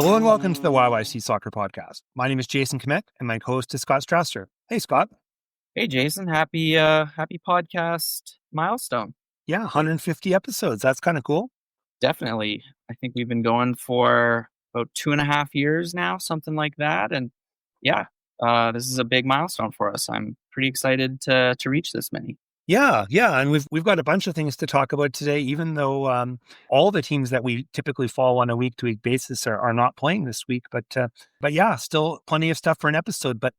Hello and welcome to the YYC Soccer Podcast. My name is Jason Kmet and my co-host is Scott Strasser. Hey, Scott. Hey, Jason. Happy podcast milestone. Yeah, 150 episodes. That's kind of cool. Definitely. I think we've been going for about 2.5 years now, something like that. And yeah, this is a big milestone for us. I'm pretty excited to reach this many. Yeah, and we've got a bunch of things to talk about today, even though all the teams that we typically follow on a week-to-week basis are not playing this week. But yeah, still plenty of stuff for an episode. But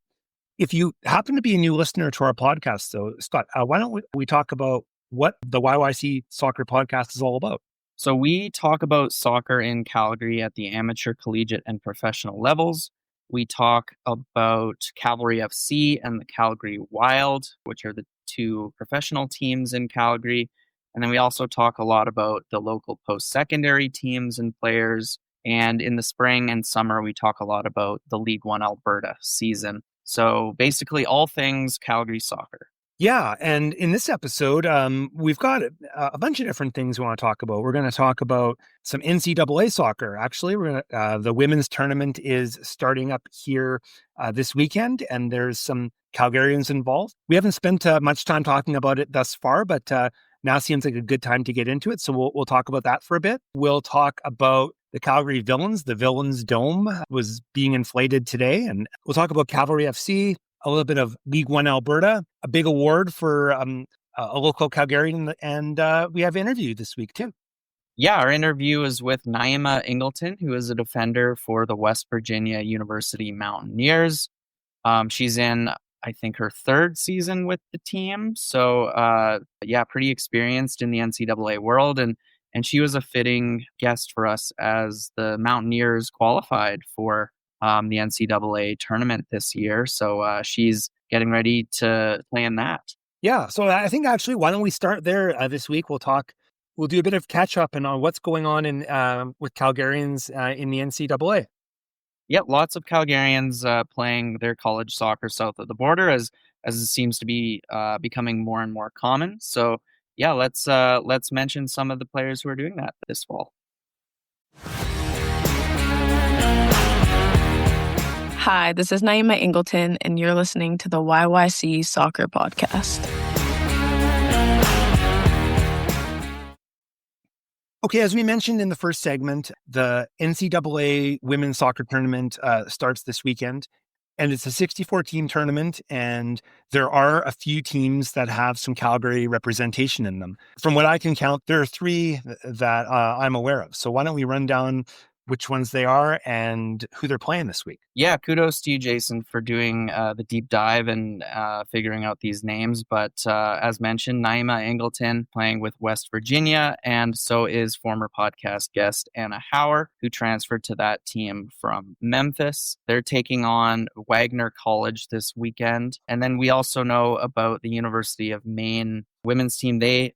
if you happen to be a new listener to our podcast, though, Scott, why don't we talk about what the YYC Soccer Podcast is all about? So we talk about soccer in Calgary at the amateur, collegiate, and professional levels. We talk about Cavalry FC and the Calgary Wild, which are the two professional teams in Calgary. And then we also talk a lot about the local post-secondary teams and players. And in the spring and summer, we talk a lot about the League One Alberta season. So basically all things Calgary soccer. Yeah, and in this episode, we've got a bunch of different things we want to talk about. We're going to talk about some NCAA soccer. Actually, the women's tournament is starting up here this weekend, and there's some Calgarians involved. We haven't spent much time talking about it thus far, but now seems like a good time to get into it. So we'll talk about that for a bit. We'll talk about the Calgary Villains. The Villains Dome was being inflated today, and we'll talk about Cavalry FC. A little bit of League One Alberta, a big award for a local Calgarian, and we have an interview this week too. Yeah, our interview is with Nyema Ingleton, who is a defender for the West Virginia University Mountaineers. She's in, I think, her third season with the team. So, pretty experienced in the NCAA world. And she was a fitting guest for us as the Mountaineers qualified for the NCAA tournament this year. So she's getting ready to play in that. Yeah. So I think actually, why don't we start there this week? We'll do a bit of catch up and on what's going on in with Calgarians in the NCAA. Yep. Lots of Calgarians playing their college soccer south of the border as it seems to be becoming more and more common. So yeah, let's mention some of the players who are doing that this fall. Hi, this is Nyema Ingleton, and you're listening to the YYC Soccer Podcast. Okay, as we mentioned in the first segment, the NCAA Women's Soccer Tournament starts this weekend, and it's a 64-team tournament, and there are a few teams that have some Calgary representation in them. From what I can count, there are 3 that I'm aware of. So why don't we run down which ones they are and who they're playing this week? Yeah, kudos to you, Jason, for doing the deep dive and figuring out these names. But as mentioned, Nyema Ingleton playing with West Virginia, and so is former podcast guest Anna Hauer, who transferred to that team from Memphis. They're taking on Wagner College this weekend. And then we also know about the University of Maine women's team. They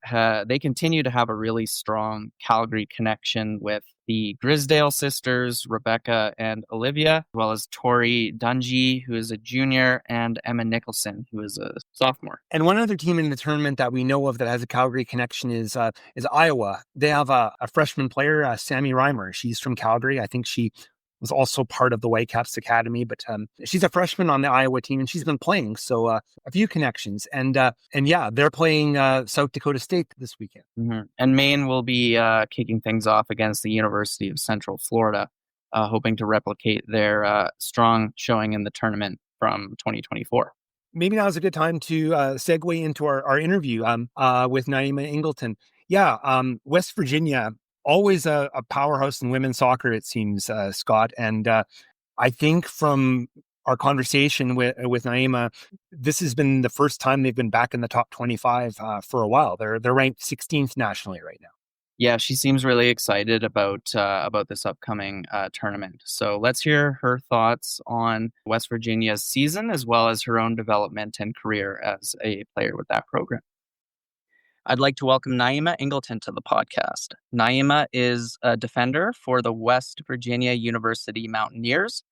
continue to have a really strong Calgary connection with the Grisdale sisters, Rebecca and Olivia, as well as Tori Dungy, who is a junior, and Emma Nicholson, who is a sophomore. And one other team in the tournament that we know of that has a Calgary connection is Iowa. They have a freshman player, Sammy Reimer. She's from Calgary. I think she was also part of the Whitecaps Academy, but she's a freshman on the Iowa team, and she's been playing. So a few connections, and yeah, they're playing South Dakota State this weekend. Mm-hmm. And Maine will be kicking things off against the University of Central Florida, hoping to replicate their strong showing in the tournament from 2024. Maybe now is a good time to segue into our interview with Nyema Ingleton. Yeah, West Virginia. Always a powerhouse in women's soccer, it seems, Scott. And I think from our conversation with Nyema, this has been the first time they've been back in the top 25 for a while. They're ranked 16th nationally right now. Yeah, she seems really excited about this upcoming tournament. So let's hear her thoughts on West Virginia's season, as well as her own development and career as a player with that program. I'd like to welcome Nyema Ingleton to the podcast. Nyema is a defender for the West Virginia University Mountaineers.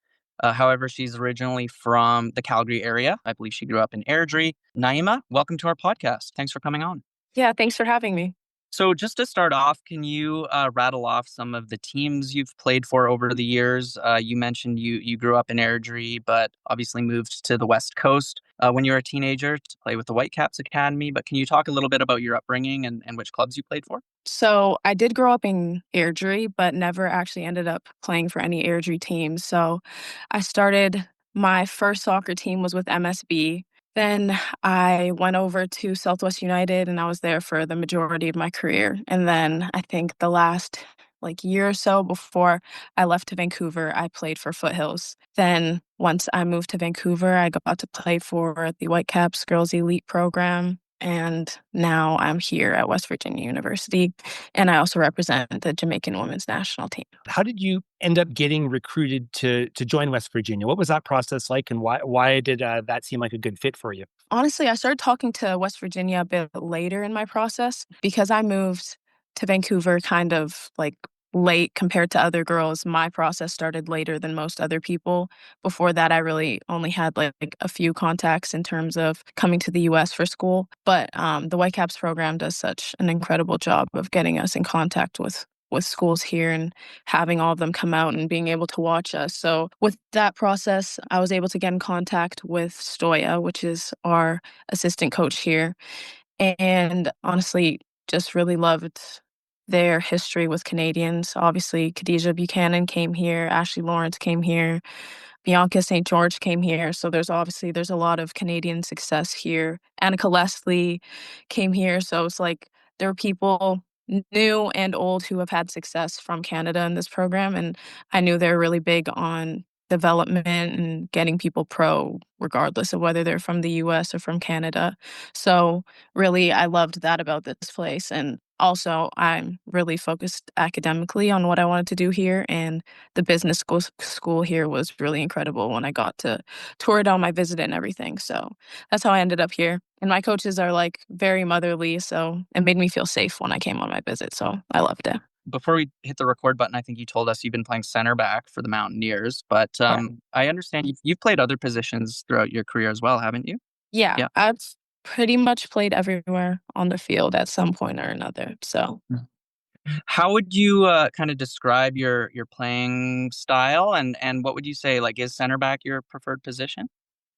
However, she's originally from the Calgary area. I believe she grew up in Airdrie. Nyema, welcome to our podcast. Thanks for coming on. Yeah, thanks for having me. So just to start off, can you rattle off some of the teams you've played for over the years? You mentioned you grew up in Airdrie, but obviously moved to the West Coast when you were a teenager to play with the Whitecaps Academy. But can you talk a little bit about your upbringing and which clubs you played for? So I did grow up in Airdrie, but never actually ended up playing for any Airdrie teams. So I started my first soccer team was with MSB. Then I went over to Southwest United and I was there for the majority of my career. And then I think the last year or so before I left to Vancouver, I played for Foothills. Then once I moved to Vancouver, I got to play for the Whitecaps Girls Elite program. And now I'm here at West Virginia University, and I also represent the Jamaican women's national team. How did you end up getting recruited to join West Virginia? What was that process like, and why did that seem like a good fit for you? Honestly, I started talking to West Virginia a bit later in my process because I moved to Vancouver kind of late compared to other girls. My process started later than most other people. Before that, I really only had a few contacts in terms of coming to the US for school. But the Whitecaps program does such an incredible job of getting us in contact with schools here and having all of them come out and being able to watch us. So with that process, I was able to get in contact with Stoya, which is our assistant coach here. And honestly, just really loved their history with Canadians. Obviously, Khadijah Buchanan came here, Ashley Lawrence came here, Bianca St. George came here. So there's a lot of Canadian success here. Annika Leslie came here. So it's like there were people new and old who have had success from Canada in this program. And I knew they're really big on development and getting people pro, regardless of whether they're from the US or from Canada. So really, I loved that about this place. And also, I'm really focused academically on what I wanted to do here. And the business school here was really incredible when I got to tour it on my visit and everything. So that's how I ended up here. And my coaches are very motherly. So it made me feel safe when I came on my visit. So I loved it. Before we hit the record button, I think you told us you've been playing center back for the Mountaineers, but I understand you've played other positions throughout your career as well, haven't you? Yeah, Yeah. I've pretty much played everywhere on the field at some point or another. So How would you kind of describe your playing style and what would you say, is center back your preferred position?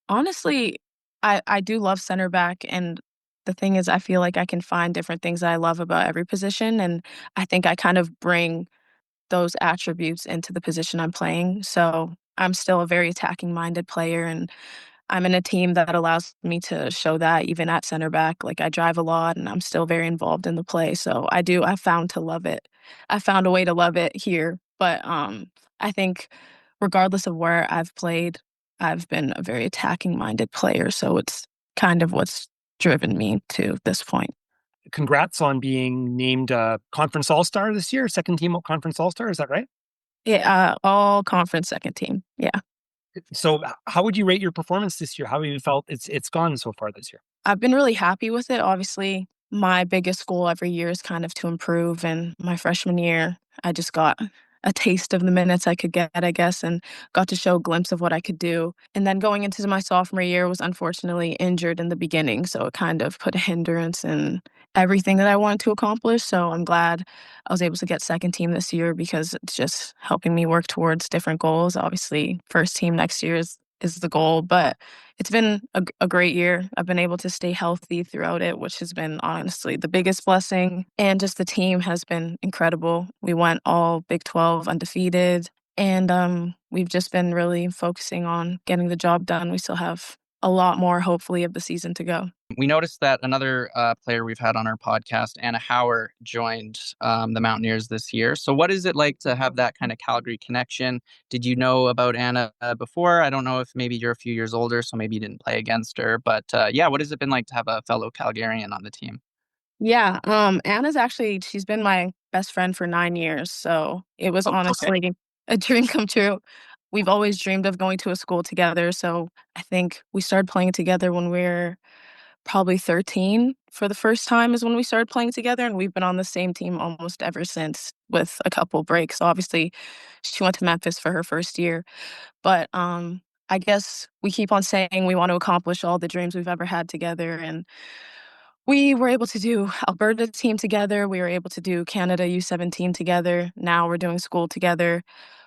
honestly, I do love center back. And the thing is, I feel like I can find different things that I love about every position. And I think I kind of bring those attributes into the position I'm playing. So I'm still a very attacking minded player. And I'm in a team that allows me to show that even at center back. I drive a lot and I'm still very involved in the play. So I found to love it. I found a way to love it here. But I think regardless of where I've played, I've been a very attacking minded player. So it's kind of what's driven me to this point. Congrats on being named Conference All-Star this year, second team Conference All-Star. Is that right? Yeah, all conference second team. Yeah. So how would you rate your performance this year? How have you felt it's gone so far this year? I've been really happy with it. Obviously, my biggest goal every year is kind of to improve. And my freshman year, I just got a taste of the minutes I could get, I guess, and got to show a glimpse of what I could do. And then going into my sophomore year was unfortunately injured in the beginning. So it kind of put a hindrance in everything that I wanted to accomplish. So I'm glad I was able to get second team this year because it's just helping me work towards different goals. Obviously, first team next year is the goal, but it's been a great year. I've been able to stay healthy throughout it, which has been honestly the biggest blessing. And just the team has been incredible. We went all Big 12 undefeated, and we've just been really focusing on getting the job done. We still have a lot more, hopefully, of the season to go. We noticed that another player we've had on our podcast, Anna Hauer, joined the Mountaineers this year. So what is it like to have that kind of Calgary connection? Did you know about Anna before? I don't know if maybe you're a few years older, so maybe you didn't play against her. But yeah, what has it been like to have a fellow Calgarian on the team? Yeah, she's been my best friend for 9 years. So it was Oh, okay. honestly a dream come true. We've always dreamed of going to a school together. So I think we started playing together when we were probably 13 for the first time is when we started playing together. And we've been on the same team almost ever since with a couple breaks. Obviously, she went to Memphis for her first year. But I guess we keep on saying we want to accomplish all the dreams we've ever had together. And We were able to do Alberta team together. We were able to do Canada U17 together. Now we're doing school together.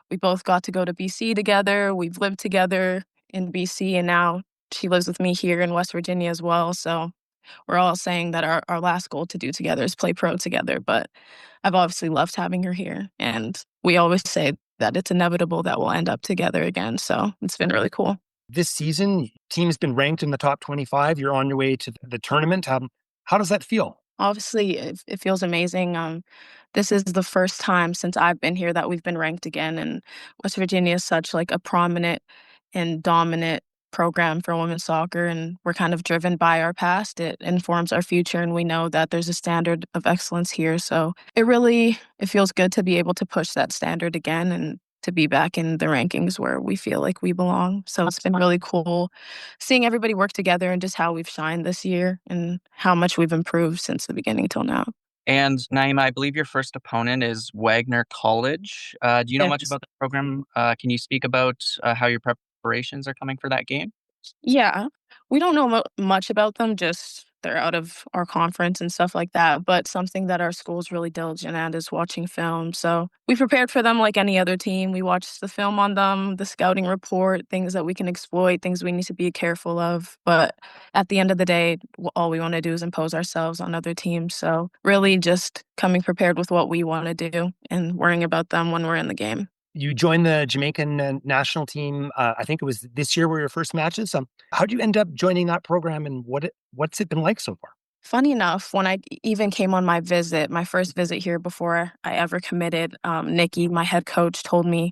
We both got to go to BC together. We've lived together in BC, and now she lives with me here in West Virginia as well. So we're all saying that our last goal to do together is play pro together. But I've obviously loved having her here. And we always say that it's inevitable that we'll end up together again. So it's been really cool. This season, team's been ranked in the top 25. You're on your way to the tournament. How does that feel? Obviously, it feels amazing. This is the first time since I've been here that we've been ranked again, and West Virginia is such like a prominent and dominant program for women's soccer, and we're kind of driven by our past. It informs our future, and we know that there's a standard of excellence here. So it feels good to be able to push that standard again and to be back in the rankings where we feel like we belong. So it's been really cool seeing everybody work together and just how we've shined this year and how much we've improved since the beginning till now. And Nyema, I believe your first opponent is Wagner College. Do you know much about the program? Can you speak about how your preparations are coming for that game? Yeah, we don't know much about them, just they're out of our conference and stuff like that. But something that our school's really diligent at is watching film. So we prepared for them like any other team. We watched the film on them, the scouting report, things that we can exploit, things we need to be careful of. But at the end of the day, all we want to do is impose ourselves on other teams. So really just coming prepared with what we want to do and worrying about them when we're in the game. You joined the Jamaican national team. I think it was this year were your first matches. How did you end up joining that program, and what's it been like so far? Funny enough, when I even came on my first visit here before I ever committed, Nikki, my head coach, told me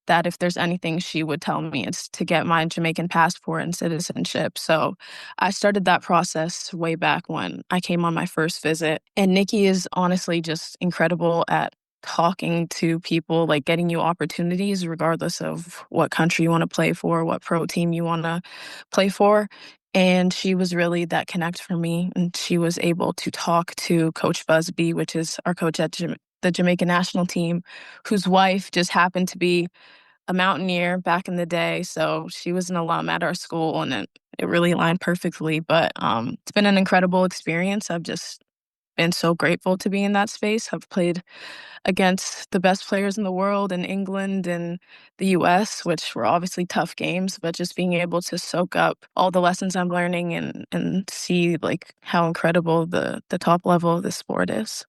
that if there's anything she would tell me, it's to get my Jamaican passport and citizenship. So I started that process way back when I came on my first visit. And Nikki is honestly just incredible at talking to people, like getting you opportunities regardless of what country you want to play for, what pro team you want to play for. And she was really that connect for me. And she was able to talk to Coach Busby, which is our coach at the Jamaican national team, whose wife just happened to be a Mountaineer back in the day. So she was an alum at our school, and it really aligned perfectly. But it's been an incredible experience. I've just been so grateful to be in that space. I've played against the best players in the world in England and the US, which were obviously tough games, but just being able to soak up all the lessons I'm learning and see like how incredible the top level of this sport is.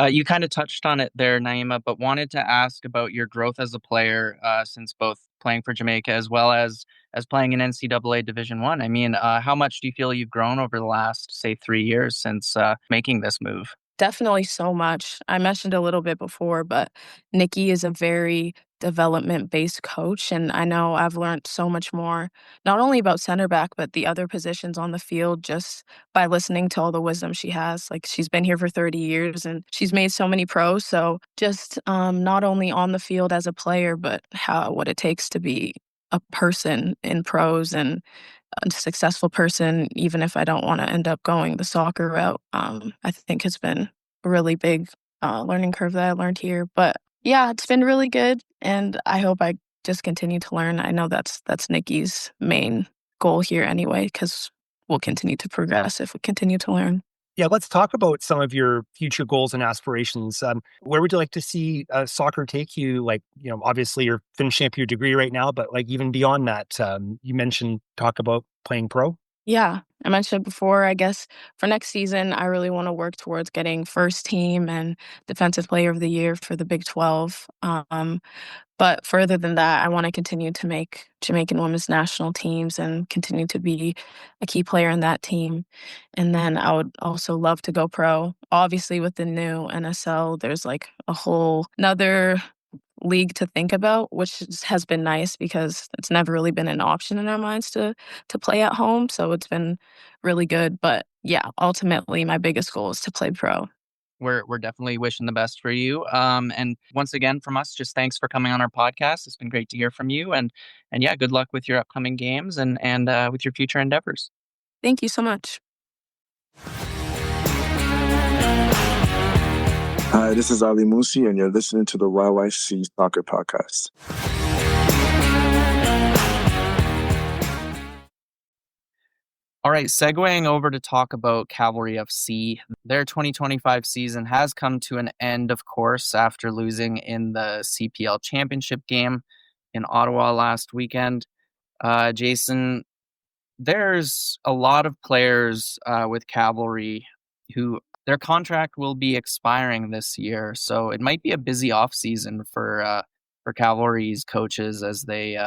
You kind of touched on it there, Nyema, but wanted to ask about your growth as a player since both playing for Jamaica as well as playing in NCAA Division I. I mean, how much do you feel you've grown over the last, say, 3 years since making this move? Definitely so much. I mentioned a little bit before, but Nikki is a very development-based coach, and I know I've learned so much more, not only about center back, but the other positions on the field just by listening to all the wisdom she has. Like, she's been here for 30 years, and she's made so many pros, so just not only on the field as a player, but what it takes to be a person in pros and a successful person, even if I don't want to end up going the soccer route, I think has been a really big learning curve that I learned here. But yeah, it's been really good, and I hope I just continue to learn. I know that's Nikki's main goal here anyway, because we'll continue to progress if we continue to learn. Yeah, let's talk about some of your future goals and aspirations. Where would you like to see soccer take you? Like, obviously you're finishing up your degree right now, but like even beyond that, you mentioned talk about playing pro. Yeah, I mentioned before, I guess for next season, I really want to work towards getting first team and defensive player of the year for the Big 12. But further than that, I want to continue to make Jamaican women's national teams and continue to be a key player in that team. And then I would also love to go pro. Obviously, with the new NSL, there's like a whole another league to think about, which has been nice because it's never really been an option in our minds to play at home. So it's been really good. But yeah, ultimately, my biggest goal is to play pro. We're definitely wishing the best for you. And once again, from us, just thanks for coming on our podcast. It's been great to hear from you. And yeah, good luck with your upcoming games and with your future endeavors. Thank you so much. Hi, this is Ali Musi, and you're listening to the YYC Soccer Podcast. All right, segueing over to talk about Cavalry FC. Their 2025 season has come to an end, of course, after losing in the CPL championship game in Ottawa last weekend. Jason, there's a lot of players with Cavalry who their contract will be expiring this year, so it might be a busy offseason for Cavalry's coaches as they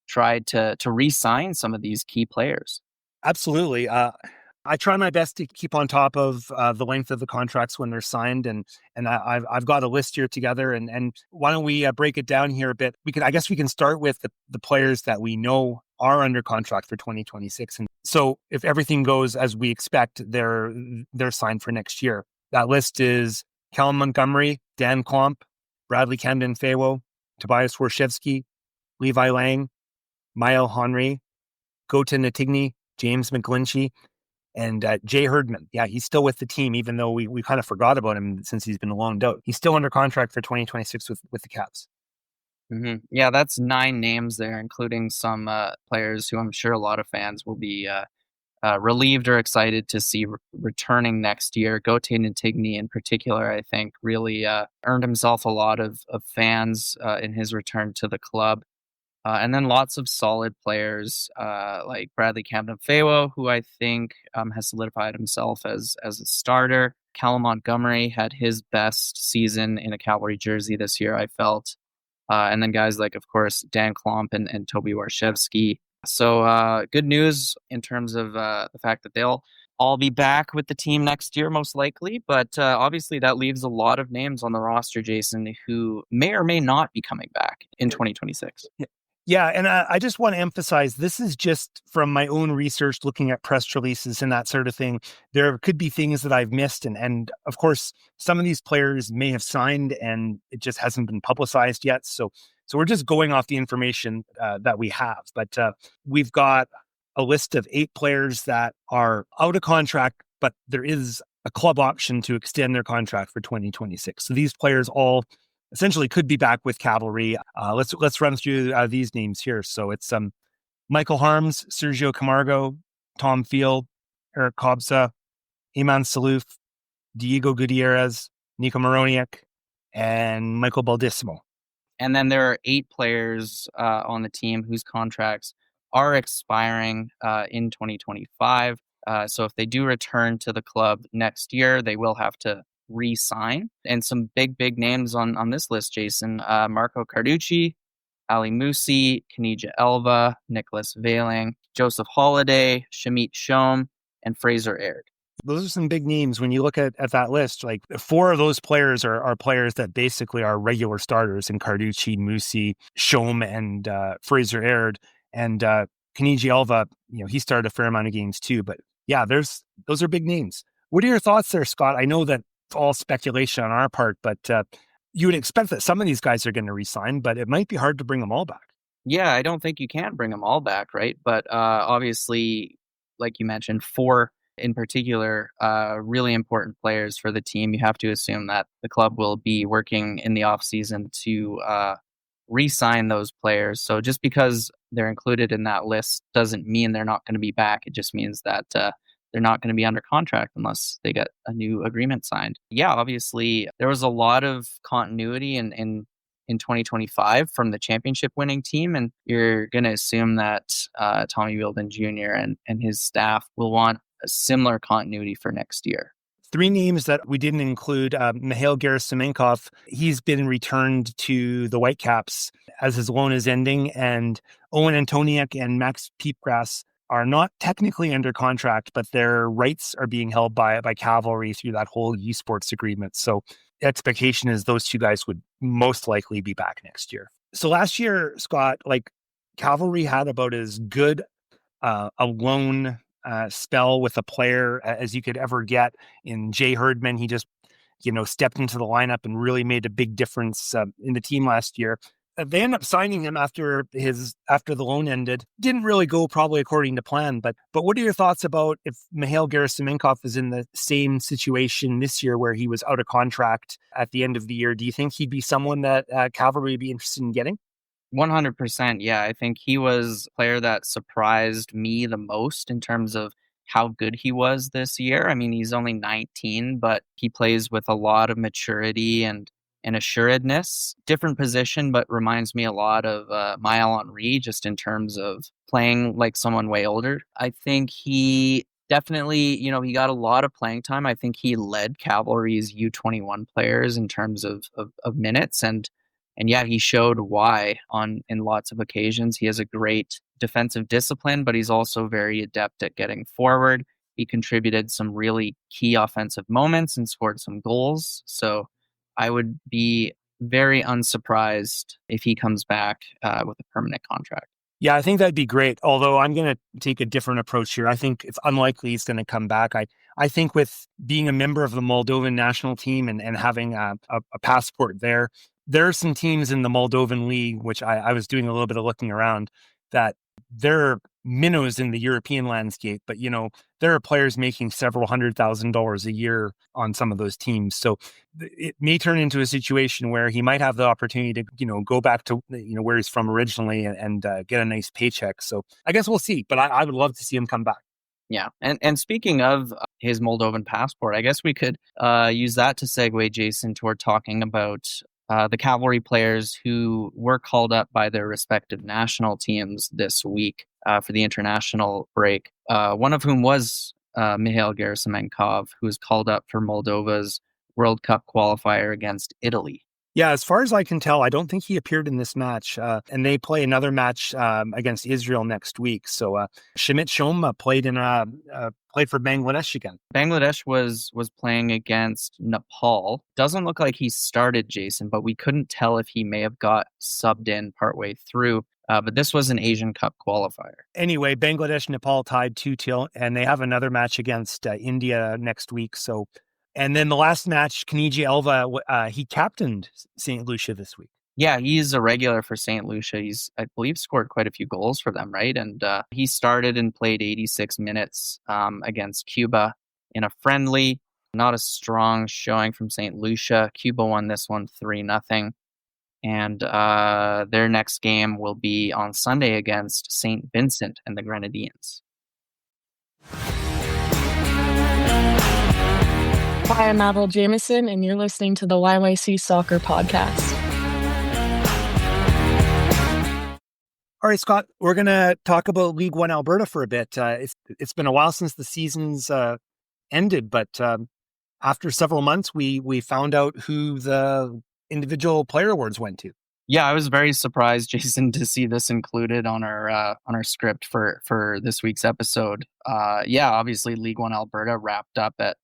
try to re-sign some of these key players. Absolutely. I try my best to keep on top of the length of the contracts when they're signed, and I've got a list here together. And why don't we break it down here a bit? I guess we can start with the players that we know are under contract for 2026. And so if everything goes as we expect, they're signed for next year. That list is Callum Montgomery, Dan Klomp, Bradley Camden-Fawo, Tobias Warshevsky, Levi Lang, Mael Henry, Gota Natigny, James McGlinchey, and Jay Herdman. Yeah, he's still with the team, even though we kind of forgot about him since he's been loaned out. He's still under contract for 2026 with the Caps. Mm-hmm. Yeah, that's 9 names there, including some players who I'm sure a lot of fans will be relieved or excited to see returning next year. Gota Natigny in particular, I think, really earned himself a lot of fans in his return to the club. And then lots of solid players like Bradley Camden-Fawo, who I think has solidified himself as a starter. Callum Montgomery had his best season in a Cavalry jersey this year, I felt. And then guys like, of course, Dan Klomp and Toby Warshevsky. So good news in terms of the fact that they'll all be back with the team next year, most likely. But obviously that leaves a lot of names on the roster, Jason, who may or may not be coming back in 2026. Yeah, and I just want to emphasize, this is just from my own research, looking at press releases and that sort of thing. There could be things that I've missed. And of course, some of these players may have signed and it just hasn't been publicized yet. So we're just going off the information that we have. But we've got a list of 8 players that are out of contract, but there is a club option to extend their contract for 2026. So these players all essentially could be back with Cavalry. Let's run through these names here. So it's Michael Harms, Sergio Camargo, Tom Field, Eric Kobsa, Iman Salouf, Diego Gutierrez, Nico Moroniak, and Michael Baldissimo. And then there are 8 players on the team whose contracts are expiring in 2025. So if they do return to the club next year, they will have to re-sign. And some big names on this list, Jason: Marco Carducci, Ali Musi, Kenija Elva, Nicholas Veiling, Joseph Holiday, Shamit Shom, and Fraser Aird. Those are some big names when you look at that list. Like 4 of those players are players that basically are regular starters in Carducci, Musi, Shom, and Fraser Aird. And Kenija Elva, he started a fair amount of games too. But yeah, those are big names. What are your thoughts there, Scott? I know that it's all speculation on our part, but you would expect that some of these guys are going to resign, but it might be hard to bring them all back. Yeah, I don't think you can bring them all back, right? But obviously, like you mentioned, 4 in particular, really important players for the team. You have to assume that the club will be working in the offseason to re-sign those players. So just because they're included in that list doesn't mean they're not going to be back. It just means that they're not going to be under contract unless they get a new agreement signed. Yeah, obviously, there was a lot of continuity in 2025 from the championship winning team, and you're going to assume that Tommy Wheeldon Jr. and his staff will want a similar continuity for next year. 3 names that we didn't include: Mikhail Gerasimenkov. He's been returned to the Whitecaps as his loan is ending, and Owen Antoniak and Max Peepgrass are not technically under contract, but their rights are being held by Cavalry through that whole esports agreement. So the expectation is those 2 guys would most likely be back next year. So last year, Scott, Cavalry had about as good a loan spell with a player as you could ever get in Jay Herdman. He just, stepped into the lineup and really made a big difference in the team last year. They ended up signing him after the loan ended. Didn't really go probably according to plan, but what are your thoughts about if Mikhail Gerasimenkov is in the same situation this year where he was out of contract at the end of the year? Do you think he'd be someone that Cavalry would be interested in getting? 100%. Yeah, I think he was a player that surprised me the most in terms of how good he was this year. I mean, he's only 19, but he plays with a lot of maturity and assuredness. Different position, but reminds me a lot of Maël Henry, just in terms of playing like someone way older. I think he definitely, he got a lot of playing time. I think he led Cavalry's U21 players in terms of minutes. And yeah, he showed why in lots of occasions. He has a great defensive discipline, but he's also very adept at getting forward. He contributed some really key offensive moments and scored some goals. So I would be very unsurprised if he comes back with a permanent contract. Yeah, I think that'd be great. Although I'm going to take a different approach here. I think it's unlikely he's going to come back. I think with being a member of the Moldovan national team and having a passport there are some teams in the Moldovan league, which I was doing a little bit of looking around, that they're minnows in the European landscape. But, there are players making several $100,000 a year on some of those teams. So it may turn into a situation where he might have the opportunity to, go back to, where he's from originally and get a nice paycheck. So I guess we'll see. But I would love to see him come back. Yeah. And speaking of his Moldovan passport, I guess we could use that to segue, Jason, toward talking about the Cavalry players who were called up by their respective national teams this week for the international break. One of whom was Mihail Gerasimenkov, who was called up for Moldova's World Cup qualifier against Italy. Yeah, as far as I can tell, I don't think he appeared in this match. And they play another match against Israel next week. So Shamit Shom played for Bangladesh again. Bangladesh was playing against Nepal. Doesn't look like he started, Jason, but we couldn't tell if he may have got subbed in partway through. But this was an Asian Cup qualifier. Anyway, Bangladesh, Nepal tied 2-2, and they have another match against India next week. So. And then the last match, Kaniji Elva, he captained St. Lucia this week. Yeah, he's a regular for St. Lucia. He's, I believe, scored quite a few goals for them, right? And he started and played 86 minutes against Cuba in a friendly. Not a strong showing from St. Lucia. Cuba won this one 3-0. And their next game will be on Sunday against St. Vincent and the Grenadines. Hi, I'm Avril Jamieson, and you're listening to the YYC Soccer Podcast. All right, Scott, we're going to talk about League One Alberta for a bit. It's been a while since the season's ended, but after several months, we found out who the individual player awards went to. Yeah, I was very surprised, Jason, to see this included on our script for this week's episode. Obviously, League One Alberta wrapped up at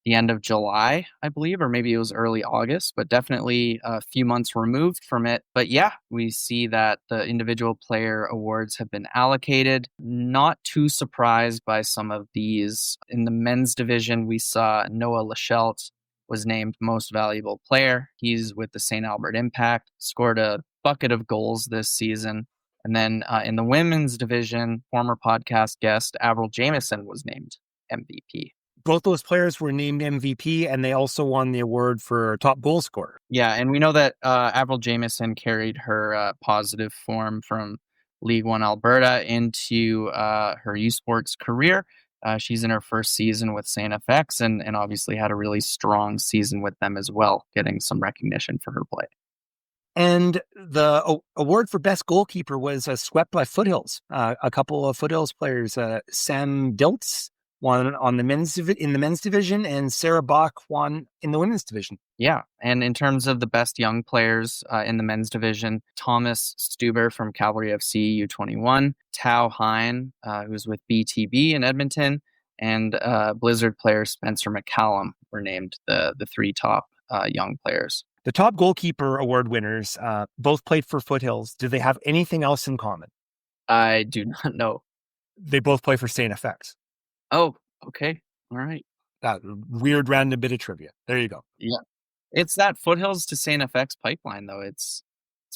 the end of July, I believe, or maybe it was early August, but definitely a few months removed from it. But yeah, we see that the individual player awards have been allocated. Not too surprised by some of these. In the men's division, we saw Noah Lachelt was named most valuable player. He's with the St. Albert Impact, scored a bucket of goals this season. And then in the women's division, former podcast guest Avril Jamieson was named MVP. Both those players were named MVP, and they also won the award for top goal scorer. Yeah, and we know that Avril Jamieson carried her positive form from League One Alberta into her U Sports career. She's in her first season with St. FX and obviously had a really strong season with them as well, getting some recognition for her play. And the award for best goalkeeper was swept by Foothills. A couple of Foothills players, Sam Diltz won in the men's division, and Sarah Bach won in the women's division. Yeah, and in terms of the best young players in the men's division, Thomas Stuber from Cavalry FC U21, Tao Hein, who's with BTB in Edmonton, and Blizzard player Spencer McCallum were named the three top young players. The top goalkeeper award winners both played for Foothills. Do they have anything else in common? I do not know. They both play for St. FX. Oh, okay. All right. That weird random bit of trivia. There you go. Yeah. It's that Foothills to St. FX pipeline, though. It's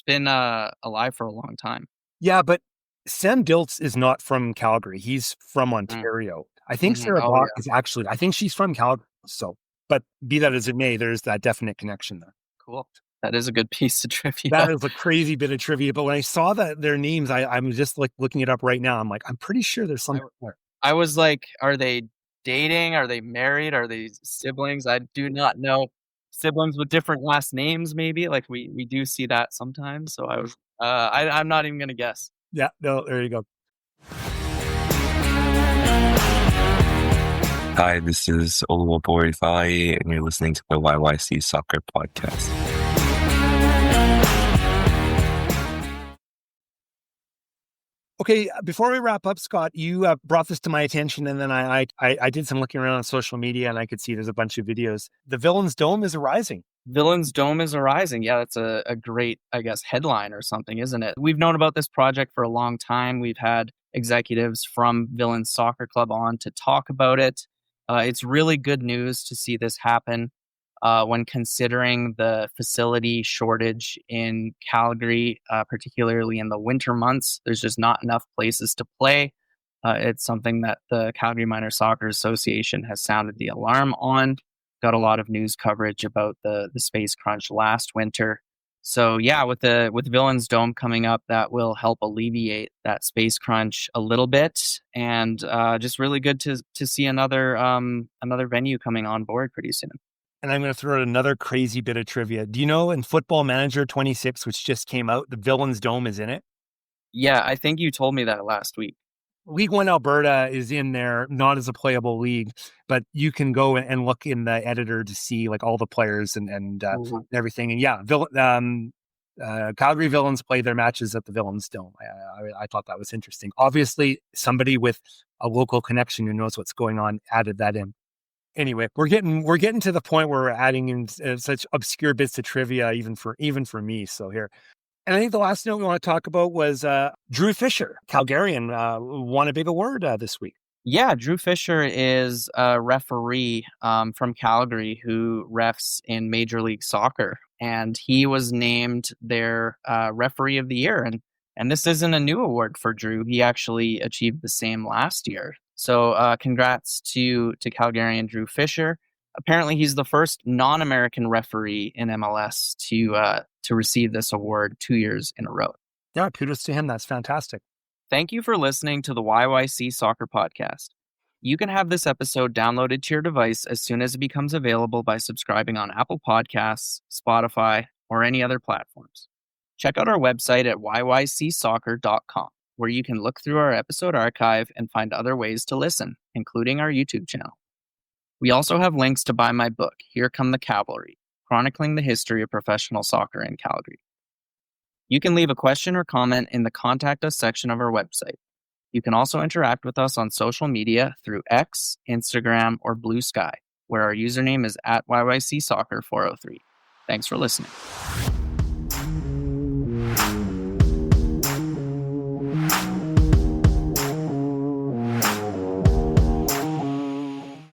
been alive for a long time. Yeah, but Sam Diltz is not from Calgary. He's from Ontario. I think Sarah Bach is actually, I think she's from Calgary. So, but be that as it may, there's that definite connection there. Cool. That is a good piece of trivia. That is a crazy bit of trivia. But when I saw that their names, I'm just like looking it up right now. I'm like, I'm pretty sure there's something there. I was like, are they dating? Are they married? Are they siblings? I do not know. Siblings with different last names, maybe. Like we do see that sometimes. So I was I'm not even gonna guess. Yeah, no, there you go. Hi, this is Oluwabori Fai, and you're listening to the YYC Soccer Podcast. Okay, before we wrap up, Scott, you brought this to my attention, and then I did some looking around on social media, and I could see there's a bunch of videos. The Villains Dome is arising. Villains Dome is arising. Yeah, that's a great, I guess, headline or something, isn't it? We've known about this project for a long time. We've had executives from Villains Soccer Club on to talk about it. It's really good news to see this happen when considering the facility shortage in Calgary, particularly in the winter months. There's just not enough places to play. It's something that the Calgary Minor Soccer Association has sounded the alarm on. Got a lot of news coverage about the space crunch last winter. So yeah, with Villains Dome coming up, that will help alleviate that space crunch a little bit, and just really good to see another venue coming on board pretty soon. And I'm going to throw out another crazy bit of trivia. Do you know in Football Manager 26, which just came out, the Villains Dome is in it? Yeah, I think you told me that last week. League One Alberta is in there, not as a playable league, but you can go and look in the editor to see like all the players and everything. And yeah, Calgary Villains play their matches at the Villains Dome. I thought that was interesting. Obviously, somebody with a local connection who knows what's going on added that in. Anyway, we're getting to the point where we're adding in such obscure bits of trivia, even for me. So here. And I think the last note we want to talk about was Drew Fischer, Calgarian, won a big award this week. Yeah, Drew Fischer is a referee from Calgary who refs in Major League Soccer, and he was named their referee of the year. And this isn't a new award for Drew. He actually achieved the same last year. So congrats to Calgarian Drew Fischer. Apparently, he's the first non-American referee in MLS to receive this award 2 years in a row. Yeah, kudos to him. That's fantastic. Thank you for listening to the YYC Soccer Podcast. You can have this episode downloaded to your device as soon as it becomes available by subscribing on Apple Podcasts, Spotify, or any other platforms. Check out our website at yycsoccer.com, where you can look through our episode archive and find other ways to listen, including our YouTube channel. We also have links to buy my book, Here Come the Cavalry, chronicling the history of professional soccer in Calgary. You can leave a question or comment in the Contact Us section of our website. You can also interact with us on social media through X, Instagram, or Blue Sky, where our username is @YYCSoccer403. Thanks for listening.